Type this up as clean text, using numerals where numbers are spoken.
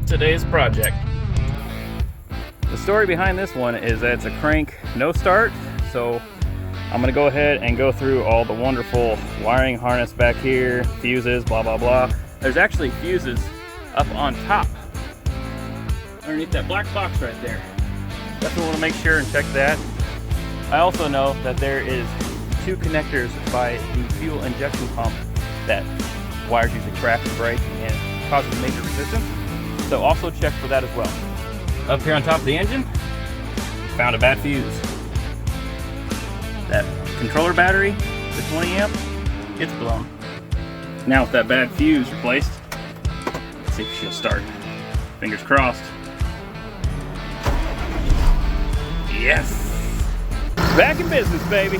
today's project. The story behind this one is that it's a crank no start, so I'm gonna go ahead and go through all the wonderful wiring harness back here, fuses, blah blah blah. There's actually fuses up on top underneath that black box right there. Definitely want to make sure and check that. I also know that there is 2 connectors by the fuel injection pump that wires usually crack and break and causes major resistance. So also check for that as well. Up here on top of the engine, found a bad fuse. That controller battery, the 20 amp, it's blown. Now with that bad fuse replaced, let's see if she'll start. Fingers crossed. Yes! Back in business, baby.